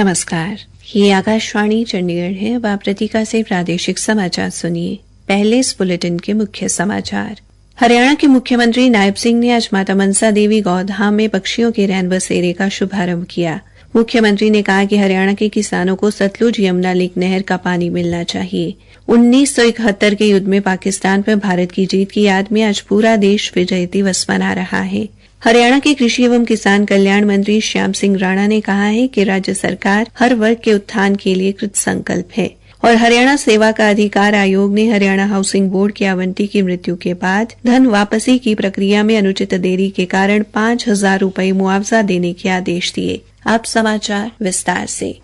नमस्कार, ये आकाशवाणी चंडीगढ़ है। अब आप प्रतीका से प्रादेशिक समाचार सुनिए। पहले इस बुलेटिन के मुख्य समाचार। हरियाणा के मुख्यमंत्री नायब सिंह ने आज माता मनसा देवी गौधाम में पक्षियों के रैन बसेरे का शुभारंभ किया। मुख्यमंत्री ने कहा कि हरियाणा के किसानों को सतलुज यमुना लिंक नहर का पानी मिलना चाहिए। 1971 के युद्ध में पाकिस्तान पर भारत की जीत की याद में आज पूरा देश विजय दिवस मना रहा है। हरियाणा के कृषि एवं किसान कल्याण मंत्री श्याम सिंह राणा ने कहा है कि राज्य सरकार हर वर्ग के उत्थान के लिए कृत संकल्प है और हरियाणा सेवा का अधिकार आयोग ने हरियाणा हाउसिंग बोर्ड के आवंटी की मृत्यु के बाद धन वापसी की प्रक्रिया में अनुचित देरी के कारण 5,000 रुपये मुआवजा देने के आदेश दिए। अब समाचार विस्तार से।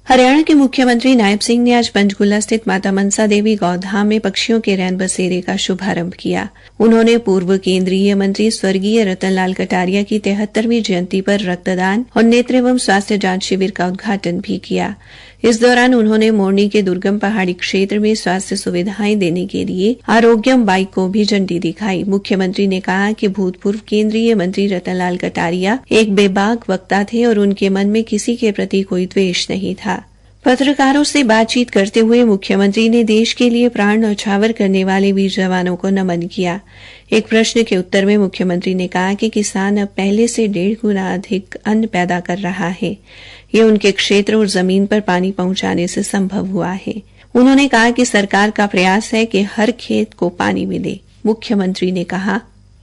हरियाणा के मुख्यमंत्री नायब सिंह ने आज पंचकूला स्थित माता मनसा देवी गौधाम में पक्षियों के रैन बसेरे का शुभारंभ किया। उन्होंने पूर्व केंद्रीय मंत्री स्वर्गीय रतनलाल कटारिया की 73वीं जयंती पर रक्तदान और नेत्र एवं स्वास्थ्य जांच शिविर का उद्घाटन भी किया। इस दौरान उन्होंने मोरनी के दुर्गम पहाड़ी क्षेत्र में स्वास्थ्य सुविधाएं देने के लिए आरोग्यम बाइक को भी झंडी दिखाई। मुख्यमंत्री ने कहा कि भूतपूर्व केंद्रीय मंत्री रतनलाल कटारिया एक बेबाक वक्ता थे और उनके मन में किसी के प्रति कोई द्वेष नहीं था। पत्रकारों से बातचीत करते हुए मुख्यमंत्री ने देश के लिए प्राण न्यौछावर करने वाले वीर जवानों को नमन किया। एक प्रश्न के उत्तर में मुख्यमंत्री ने कहा कि किसान अब पहले से 1.5 गुना अधिक अन्न पैदा कर रहा है। ये उनके क्षेत्र और जमीन पर पानी पहुंचाने से संभव हुआ है। उन्होंने कहा कि सरकार का प्रयास है कि हर खेत को पानी मिले। मुख्यमंत्री ने कहा,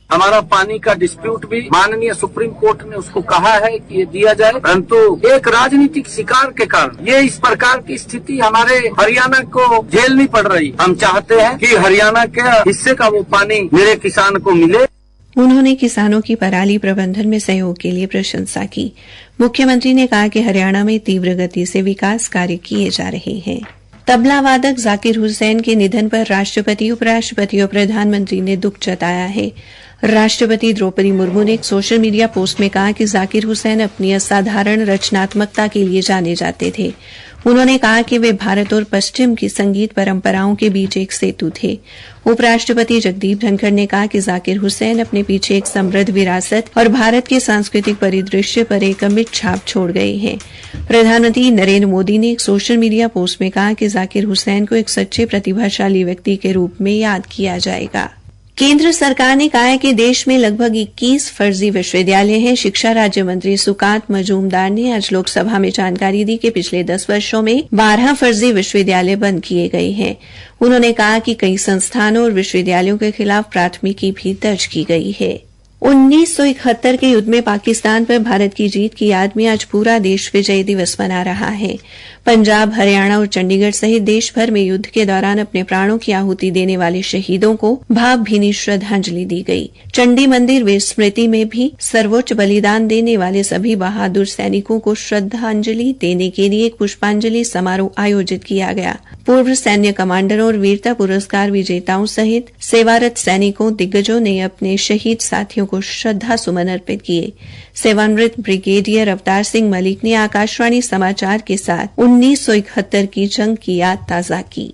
हमारा पानी का डिस्प्यूट भी माननीय सुप्रीम कोर्ट ने उसको कहा है कि ये दिया जाए, परंतु एक राजनीतिक शिकार के कारण ये इस प्रकार की स्थिति हमारे हरियाणा को झेलनी पड़ रही। हम चाहते हैं कि हरियाणा के हिस्से का वो पानी मेरे किसान को मिले। उन्होंने किसानों की पराली प्रबंधन में सहयोग के लिए प्रशंसा की। मुख्यमंत्री ने कहा कि हरियाणा में तीव्र गति से विकास कार्य किए जा रहे हैं। तबला वादक जाकिर हुसैन के निधन पर राष्ट्रपति, उपराष्ट्रपति और प्रधानमंत्री ने दुख जताया है। राष्ट्रपति द्रौपदी मुर्मू ने एक सोशल मीडिया पोस्ट में कहा कि जाकिर हुसैन अपनी असाधारण रचनात्मकता के लिए जाने जाते थे। उन्होंने कहा कि वे भारत और पश्चिम की संगीत परंपराओं के बीच एक सेतु थे। उपराष्ट्रपति जगदीप धनखड़ ने कहा कि जाकिर हुसैन अपने पीछे एक समृद्ध विरासत और भारत के सांस्कृतिक परिदृश्य पर एक अमिट छाप छोड़ गए हैं। प्रधानमंत्री नरेंद्र मोदी ने एक सोशल मीडिया पोस्ट में कहा कि जाकिर हुसैन को एक सच्चे प्रतिभाशाली व्यक्ति के रूप में याद किया जाएगा। केंद्र सरकार ने कहा है कि देश में लगभग 21 फर्जी विश्वविद्यालय हैं। शिक्षा राज्य मंत्री सुकांत मजूमदार ने आज लोकसभा में जानकारी दी कि पिछले 10 वर्षों में 12 फर्जी विश्वविद्यालय बंद किए गए हैं। उन्होंने कहा कि कई संस्थानों और विश्वविद्यालयों के खिलाफ प्राथमिकी भी दर्ज की गई है। 1971 के युद्ध में पाकिस्तान पर भारत की जीत की याद में आज पूरा देश विजय दिवस मना रहा है। पंजाब, हरियाणा और चंडीगढ़ सहित देश भर में युद्ध के दौरान अपने प्राणों की आहुति देने वाले शहीदों को भावभीनी श्रद्धांजलि दी गई। चंडी मंदिर वीर स्मृति में भी सर्वोच्च बलिदान देने वाले सभी बहादुर सैनिकों को श्रद्धांजलि देने के लिए एक पुष्पांजलि समारोह आयोजित किया गया। पूर्व सैन्य कमांडरों और वीरता पुरस्कार विजेताओं सहित सेवारत सैनिकों दिग्गजों ने अपने शहीद साथियों को श्रद्धा सुमन अर्पित किए। सेवानिवृत्त ब्रिगेडियर अवतार सिंह मलिक ने आकाशवाणी समाचार के साथ 1971 की जंग की याद ताजा की।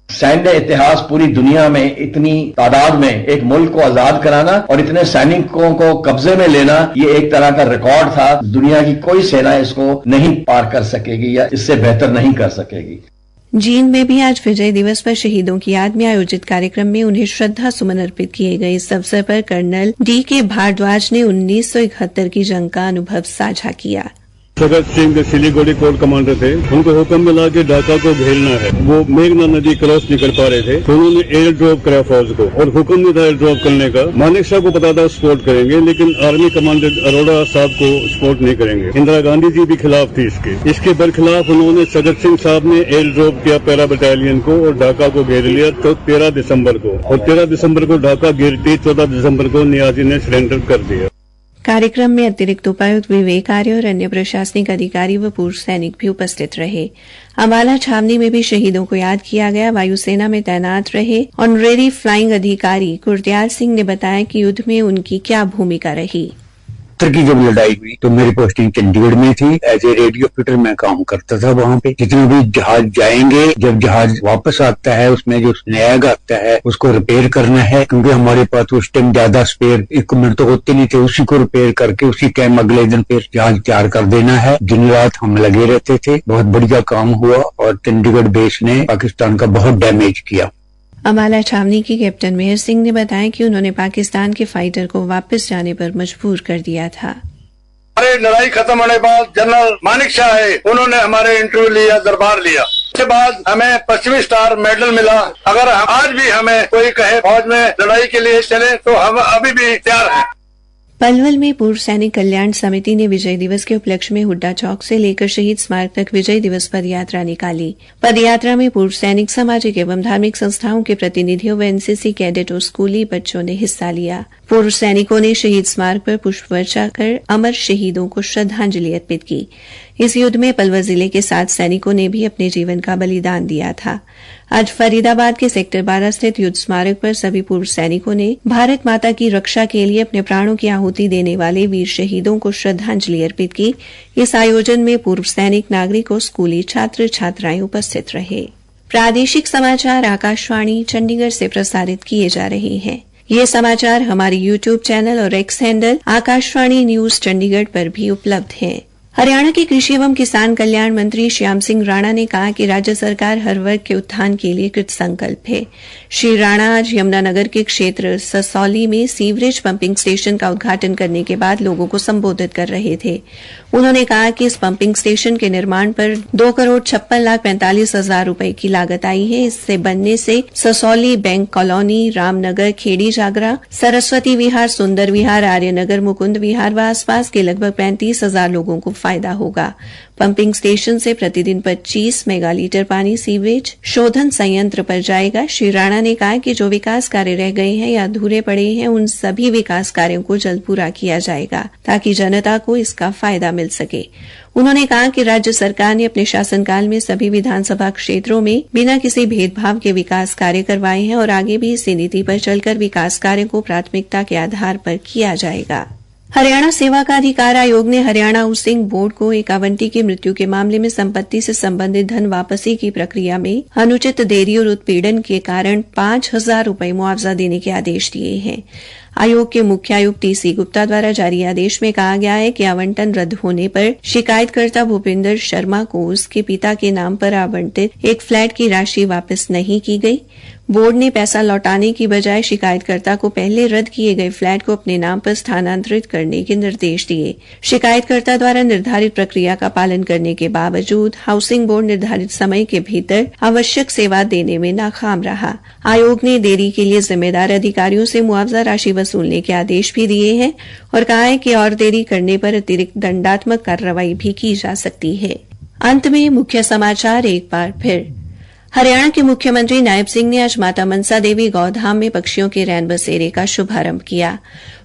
सैन्य इतिहास पूरी दुनिया में इतनी तादाद में एक मुल्क को आजाद कराना और इतने सैनिकों को कब्जे में लेना, ये एक तरह का रिकॉर्ड था। दुनिया की कोई सेना इसको नहीं पार कर सकेगी या इससे बेहतर नहीं कर सकेगी। जींद में भी आज विजय दिवस पर शहीदों की याद में आयोजित कार्यक्रम में उन्हें श्रद्धा सुमन अर्पित किए गए। इस अवसर पर कर्नल D.K. भारद्वाज ने 1971 की जंग का अनुभव साझा किया। भगत सिंह सिलीगुड़ी कोर कमांडर थे, उनको हुक्म मिला कि ढाका को घेरना है। वो मेघना नदी क्रॉस नहीं कर पा रहे थे, तो उन्होंने एयर ड्रॉप कराया फौज को और हुक्म नहीं था एयर ड्रॉप करने का। मानेक शाह को पता था सपोर्ट करेंगे, लेकिन आर्मी कमांडर अरोड़ा साहब को सपोर्ट नहीं करेंगे। इंदिरा गांधी जी भी खिलाफ थी इसके बरखिलाफ उन्होंने भगत सिंह साहब ने एयर ड्रॉप किया पैरा बटालियन को और ढाका को घेर लिया। तो 13 दिसंबर को और 13 दिसंबर को ढाका घेरती, 14 दिसंबर को नियाजी ने सरेंडर कर दिया। कार्यक्रम में अतिरिक्त उपायुक्त विवेक आर्य और अन्य प्रशासनिक अधिकारी व पूर्व सैनिक भी उपस्थित रहे। अम्बाला छावनी में भी शहीदों को याद किया गया। वायुसेना में तैनात रहे ऑनरेरी फ्लाइंग अधिकारी गुरदयाल सिंह ने बताया कि युद्ध में उनकी क्या भूमिका रही। 71 की जब लड़ाई हुई तो मेरी पोस्टिंग चंडीगढ़ में थी। एज ए रेडियो ऑपरेटर मैं काम करता था वहाँ पे। जितने भी जहाज जाएंगे, जब जहाज वापस आता है उसमें जो स्नैग आता है उसको रिपेयर करना है, क्योंकि हमारे पास उस टाइम ज्यादा स्पेयर इक्विपमेंट तो होते नहीं थे। उसी को रिपेयर करके उसी टाइम अगले दिन फिर जहाज तैयार कर देना है। दिन रात हम लगे रहते थे। बहुत बढ़िया काम हुआ और चंडीगढ़ बेस ने पाकिस्तान का बहुत डैमेज किया। अम्बाला छावनी की कैप्टन मेहर सिंह ने बताया कि उन्होंने पाकिस्तान के फाइटर को वापस जाने पर मजबूर कर दिया था। हमारी लड़ाई खत्म होने के बाद जनरल मानिक शाह है, उन्होंने हमारे इंटरव्यू लिया, दरबार लिया। उसके बाद हमें पश्चिमी स्टार मेडल मिला। अगर आज भी हमें कोई कहे फौज में लड़ाई के लिए चले तो हम अभी भी तैयार हैं। पलवल में पूर्व सैनिक कल्याण समिति ने विजय दिवस के उपलक्ष्य में हुड्डा चौक से लेकर शहीद स्मारक तक विजय दिवस पदयात्रा निकाली। पदयात्रा में पूर्व सैनिक, सामाजिक एवं धार्मिक संस्थाओं के प्रतिनिधियों व एनसीसी कैडेट और स्कूली बच्चों ने हिस्सा लिया। पूर्व सैनिकों ने शहीद स्मारक पर पुष्प वर्षा कर अमर शहीदों को श्रद्धांजलि अर्पित की। इस युद्ध में पलवल जिले के 7 सैनिकों ने भी अपने जीवन का बलिदान दिया था। आज फरीदाबाद के सेक्टर 12 स्थित युद्ध स्मारक पर सभी पूर्व सैनिकों ने भारत माता की रक्षा के लिए अपने प्राणों की आहुति देने वाले वीर शहीदों को श्रद्धांजलि अर्पित की। इस आयोजन में पूर्व सैनिक, नागरिक और स्कूली छात्र छात्राएं उपस्थित रहे। प्रादेशिक समाचार आकाशवाणी चंडीगढ़ से प्रसारित किए जा रहे हैं। ये समाचार हमारे यूट्यूब चैनल और x handle Akashvani news Chandigarh पर भी उपलब्ध हैं। हरियाणा के कृषि एवं किसान कल्याण मंत्री श्याम सिंह राणा ने कहा कि राज्य सरकार हर वर्ग के उत्थान के लिए कृत संकल्प है। श्री राणा आज यमुनानगर के क्षेत्र ससौली में सीवरेज पंपिंग स्टेशन का उद्घाटन करने के बाद लोगों को संबोधित कर रहे थे। उन्होंने कहा कि इस पंपिंग स्टेशन के निर्माण पर 2,56,45,000 रुपए की लागत आई है। इससे बनने से ससौली, बैंक कॉलोनी, रामनगर, खेड़ी जागरा, सरस्वती विहार, सुंदर विहार, आर्यनगर, मुकुंद विहार व आसपास के लगभग 35,000 लोगों को फायदा होगा। पंपिंग स्टेशन से प्रतिदिन 25 मेगालीटर पानी सीवरेज शोधन संयंत्र पर जाएगा। श्री राणा ने कहा कि जो विकास कार्य रह गए हैं या अधूरे पड़े हैं उन सभी विकास कार्यों को जल्द पूरा किया जाएगा ताकि जनता को इसका फायदा मिल सके। उन्होंने कहा कि राज्य सरकार ने अपने शासनकाल में सभी विधानसभा क्षेत्रों में बिना किसी भेदभाव के विकास कार्य करवाए हैं और आगे भी इसी नीति पर चलकर विकास कार्य को प्राथमिकता के आधार पर किया जाएगा। हरियाणा सेवा का अधिकार आयोग ने हरियाणा हाउसिंग बोर्ड को एक आवंटी की मृत्यु के मामले में संपत्ति से संबंधित धन वापसी की प्रक्रिया में अनुचित देरी और उत्पीड़न के कारण 5,000 रुपए मुआवजा देने के आदेश दिए हैं। आयोग के मुख्य आयुक्त टीसी गुप्ता द्वारा जारी आदेश में कहा गया है कि आवंटन रद्द होने पर शिकायतकर्ता भूपिंदर शर्मा को उसके पिता के नाम पर आवंटित एक फ्लैट की राशि वापस नहीं की गई। बोर्ड ने पैसा लौटाने की बजाय शिकायतकर्ता को पहले रद्द किए गए फ्लैट को अपने नाम पर स्थानांतरित करने के निर्देश दिए। शिकायतकर्ता द्वारा निर्धारित प्रक्रिया का पालन करने के बावजूद हाउसिंग बोर्ड निर्धारित समय के भीतर आवश्यक सेवा देने में नाकाम रहा। आयोग ने देरी के लिए जिम्मेदार अधिकारियों से मुआवजा राशि वसूलने के आदेश भी दिए हैं और कहा है कि और देरी करने पर अतिरिक्त दंडात्मक कार्रवाई भी की जा सकती है। अंत में मुख्य समाचार एक बार फिर। हरियाणा के मुख्यमंत्री नायब सिंह ने आज माता मनसा देवी गौधाम में पक्षियों के रैन बसेरे का शुभारंभ किया।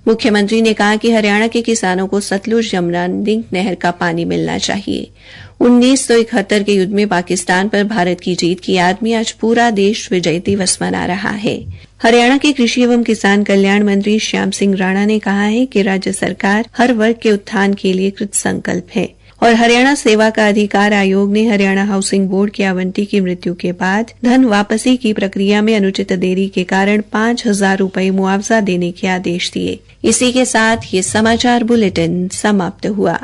मुख्यमंत्री ने कहा कि हरियाणा के किसानों को सतलुज यमुना लिंक नहर का पानी मिलना चाहिए। 1971 के युद्ध में पाकिस्तान पर भारत की जीत की याद में आज पूरा देश विजय दिवस मना रहा है। हरियाणा के कृषि एवं किसान कल्याण मंत्री श्याम सिंह राणा ने कहा है कि राज्य सरकार हर वर्ग के उत्थान के लिए कृत संकल्प है और हरियाणा सेवा का अधिकार आयोग ने हरियाणा हाउसिंग बोर्ड की आवंटी की मृत्यु के बाद धन वापसी की प्रक्रिया में अनुचित देरी के कारण 5,000 रुपए मुआवजा देने के आदेश दिए। इसी के साथ ये समाचार बुलेटिन समाप्त हुआ।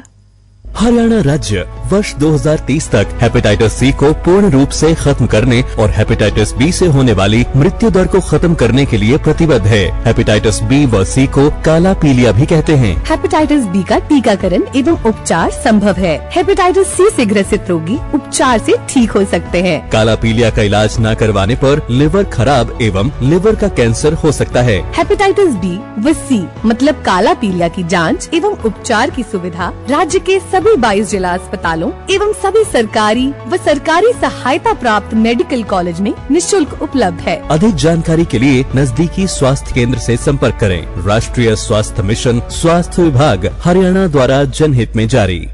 हरियाणा राज्य वर्ष 2030 तक हेपेटाइटिस सी को पूर्ण रूप से खत्म करने और हेपेटाइटिस बी से होने वाली मृत्यु दर को खत्म करने के लिए प्रतिबद्ध है। हेपेटाइटिस बी व सी को काला पीलिया भी कहते हैं। हेपेटाइटिस बी का टीकाकरण एवं उपचार संभव है। हेपेटाइटिस सी से ग्रसित रोगी उपचार से ठीक हो सकते हैं। काला पीलिया का इलाज न करवाने पर लिवर खराब एवं लिवर का कैंसर हो सकता है। हेपेटाइटिस बी व सी मतलब काला पीलिया की जांच एवं उपचार की सुविधा राज्य के सभी 22 जिला अस्पतालों एवं सभी सरकारी व सरकारी सहायता प्राप्त मेडिकल कॉलेज में निःशुल्क उपलब्ध है। अधिक जानकारी के लिए नजदीकी स्वास्थ्य केंद्र से संपर्क करें। राष्ट्रीय स्वास्थ्य मिशन, स्वास्थ्य विभाग, हरियाणा द्वारा जनहित में जारी।